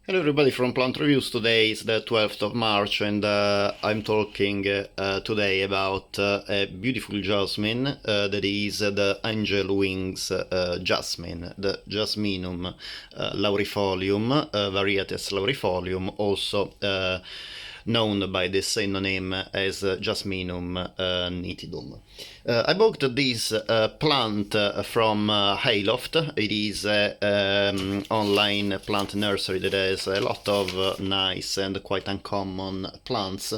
Hello everybody from Plant Reviews. Today is the 12th of March and I'm talking today about a beautiful jasmine that is the Angel Wings Jasmine, the Jasminum laurifolium, varieties laurifolium, also known by the same name as Jasminum nitidum. I bought this plant from Hayloft. It is an online plant nursery that has a lot of nice and quite uncommon plants.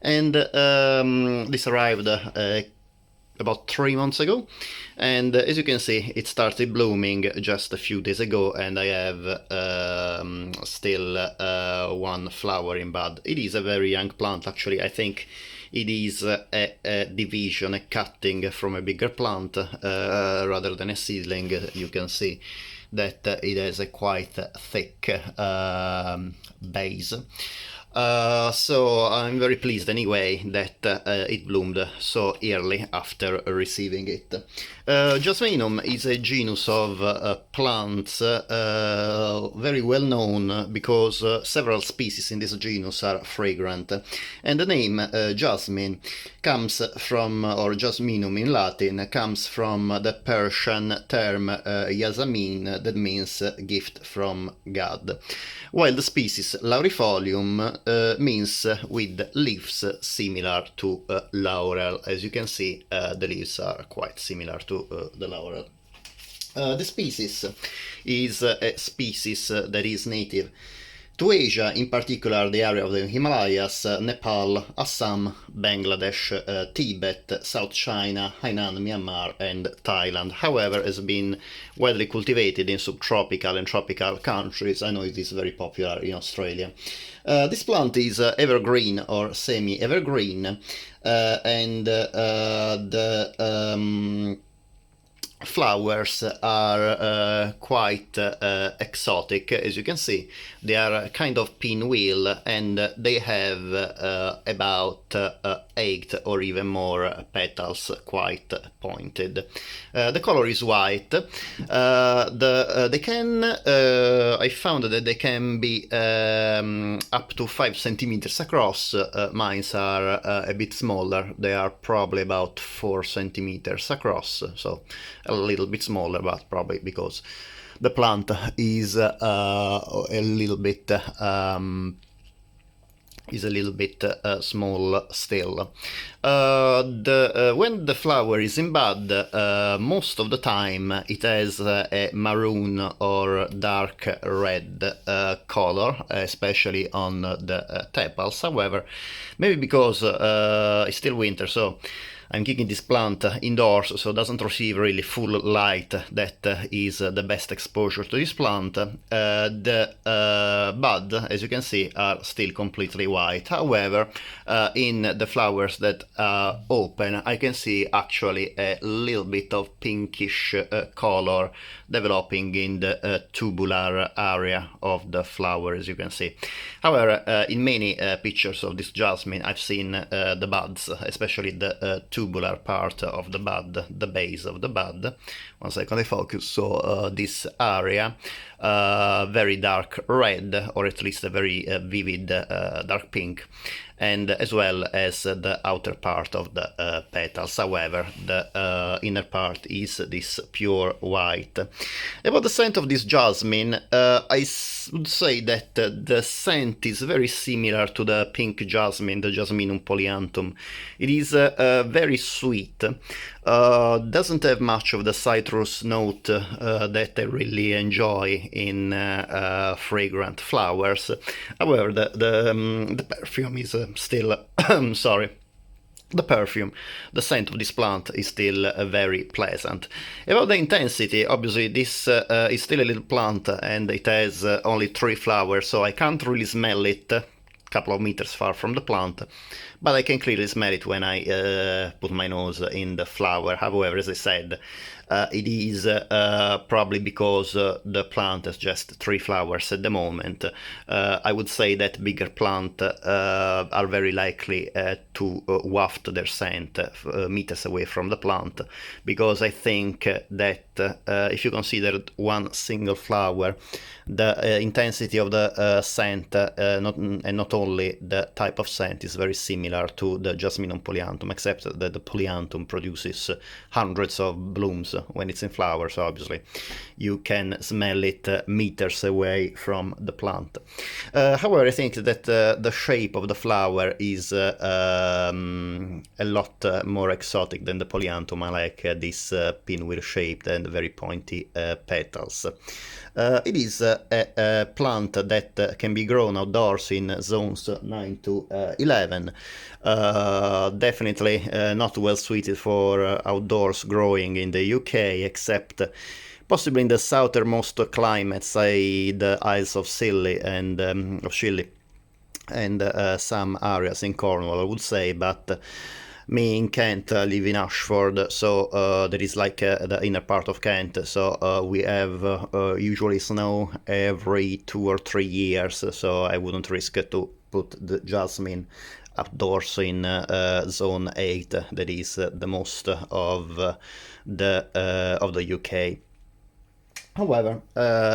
And this arrived about 3 months ago, and as you can see, it started blooming just a few days ago, and I have still one flower in bud. It is a very young plant. Actually, I think it is a division, a cutting from a bigger plant rather than a seedling. You can see that it has a quite thick base. So I'm very pleased anyway that it bloomed so early after receiving it. Jasminum is a genus of plants very well known because several species in this genus are fragrant, and the name jasmine comes from, or jasminum in Latin, comes from the Persian term yasamin, that means gift from God, while the species laurifolium means with leaves similar to laurel. As you can see, the leaves are quite similar to the laurel. The species is a species that is native to Asia, in particular the area of the Himalayas, Nepal, Assam, Bangladesh, Tibet, South China, Hainan, Myanmar and Thailand. However, has been widely cultivated in subtropical and tropical countries. I know it is very popular in Australia. This plant is evergreen or semi-evergreen, and the flowers are quite exotic. As you can see, they are kind of pinwheel, and they have about 8 or even more petals, quite pointed. The color is white. They can I found that they can be up to 5 centimeters across. Mine are a bit smaller. They are probably about 4 centimeters across, so a little bit smaller, but probably because the plant is a little bit small still. When the flower is in bud, most of the time it has a maroon or dark red color, especially on the tepals. However, maybe because it's still winter, so I'm keeping this plant indoors, so it doesn't receive really full light. That is the best exposure to this plant. The bud, as you can see, are still completely white. However, in the flowers that are open, I can see actually a little bit of pinkish color developing in the tubular area of the flower, as you can see. However, in many pictures of this jasmine, I've seen the buds, especially the tubular part of the bud, the base of the bud. 1 second, I focus. So this area, very dark red, or at least a very vivid dark pink, and as well as the outer part of the petals. However, the inner part is this pure white. About the scent of this jasmine, I would say that the scent is very similar to the pink jasmine, the Jasminum polyanthum. It is very sweet. Doesn't have much of the citrus note that I really enjoy in fragrant flowers. However, the perfume is still sorry. The scent of this plant is still very pleasant. About the intensity, obviously this is still a little plant and it has only 3 flowers, so I can't really smell it couple of meters far from the plant, but I can clearly smell it when I put my nose in the flower. However, as I said, it is probably because the plant has just 3 flowers at the moment. I would say that bigger plants are very likely to waft their scent meters away from the plant, because I think that if you consider one single flower, the intensity of the scent, and not only the type of scent, is very similar to the Jasminum polyanthum, except that the polyanthum produces hundreds of blooms when it's in flower, so obviously you can smell it meters away from the plant. However, I think that the shape of the flower is a lot more exotic than the polyanthum. I like this pinwheel shaped and very pointy petals. It is a plant that can be grown outdoors in zones 9 to 11. Definitely not well suited for outdoors growing in the UK, except possibly in the southernmost climates, say the Isles of Scilly and some areas in Cornwall, I would say, but me in Kent live in Ashford, so that is like the inner part of Kent, so we have usually snow every 2 or 3 years, so I wouldn't risk to put the jasmine outdoors in zone 8, that is the most of the UK. However,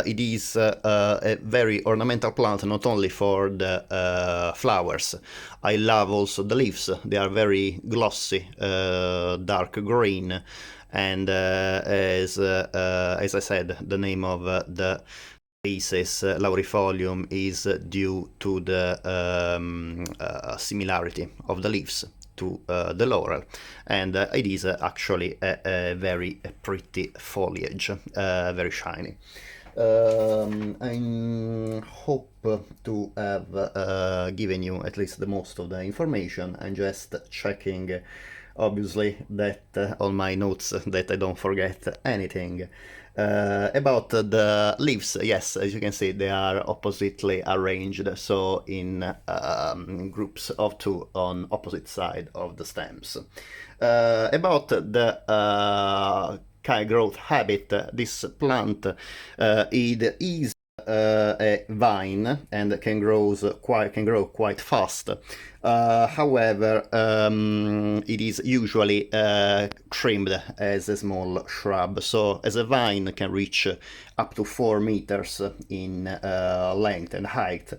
it is a very ornamental plant, not only for the flowers. I love also the leaves. They are very glossy, dark green, and as I said, the name of the species, laurifolium, is due to the similarity of the leaves to the laurel, and it is actually a very pretty foliage, very shiny. I hope to have given you at least the most of the information. I'm just checking, obviously, that on my notes that I don't forget anything. About the leaves, yes, as you can see, they are oppositely arranged, so in groups of 2 on opposite side of the stems. About the kind growth habit, this plant it is a vine and can grow quite fast. However, it is usually trimmed as a small shrub, so as a vine can reach up to 4 meters in length and height.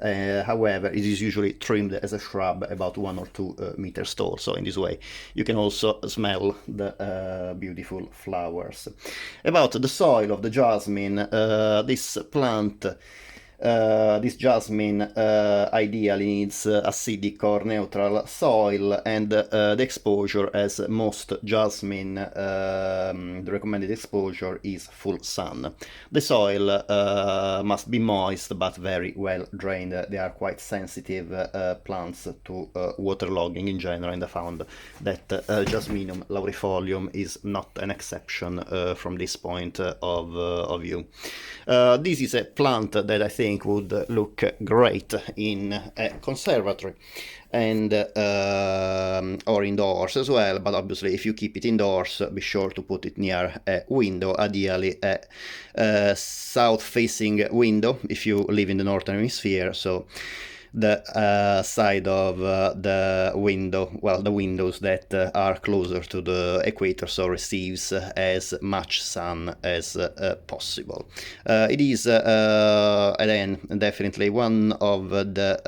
However, it is usually trimmed as a shrub about 1 or 2 meters tall, so in this way you can also smell the beautiful flowers. About the soil of the jasmine, this plant, this jasmine ideally needs acidic or neutral soil, and the exposure, as most jasmine, the recommended exposure is full sun. The soil must be moist but very well drained. They are quite sensitive plants to waterlogging in general, and I found that Jasminum laurifolium is not an exception from this point of view. This is a plant that I think would look great in a conservatory and or indoors as well, but obviously if you keep it indoors, be sure to put it near a window, ideally a south-facing window if you live in the northern hemisphere, so the side of the window, well, the windows that are closer to the equator, so receives as much sun as possible. It is again definitely one of the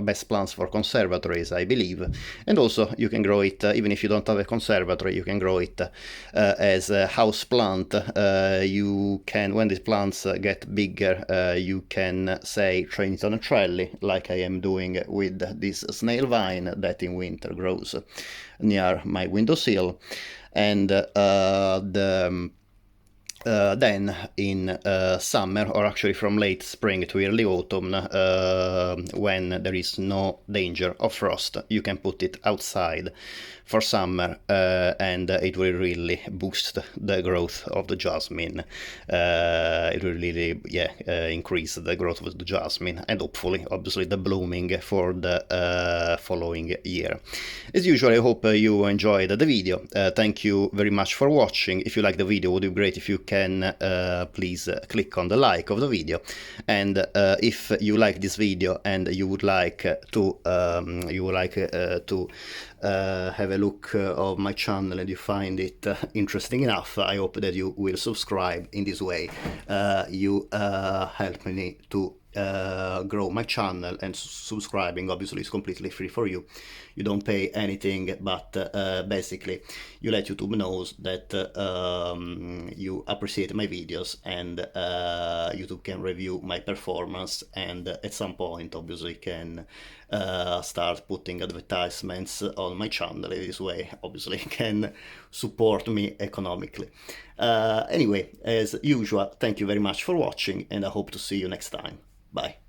best plants for conservatories, I believe, and also you can grow it even if you don't have a conservatory. You can grow it as a house plant. You can, when these plants get bigger, you can say train it on a trellis, like I am doing with this snail vine that in winter grows near my windowsill, and then in summer, or actually from late spring to early autumn, when there is no danger of frost, you can put it outside for summer, and it will really boost the growth of the jasmine. It will really, increase the growth of the jasmine, and hopefully, obviously, the blooming for the following year. As usual, I hope you enjoyed the video. Thank you very much for watching. If you like the video, it would be great if you can can please click on the like of the video. And if you like this video and you would like to have a look of my channel and you find it interesting enough, I hope that you will subscribe. In this way you help me to grow my channel, and subscribing obviously is completely free for you. You don't pay anything, but basically you let YouTube knows that you appreciate my videos, and YouTube can review my performance, and at some point obviously can start putting advertisements on my channel. In this way obviously can support me economically. Anyway, as usual, thank you very much for watching, and I hope to see you next time. Bye.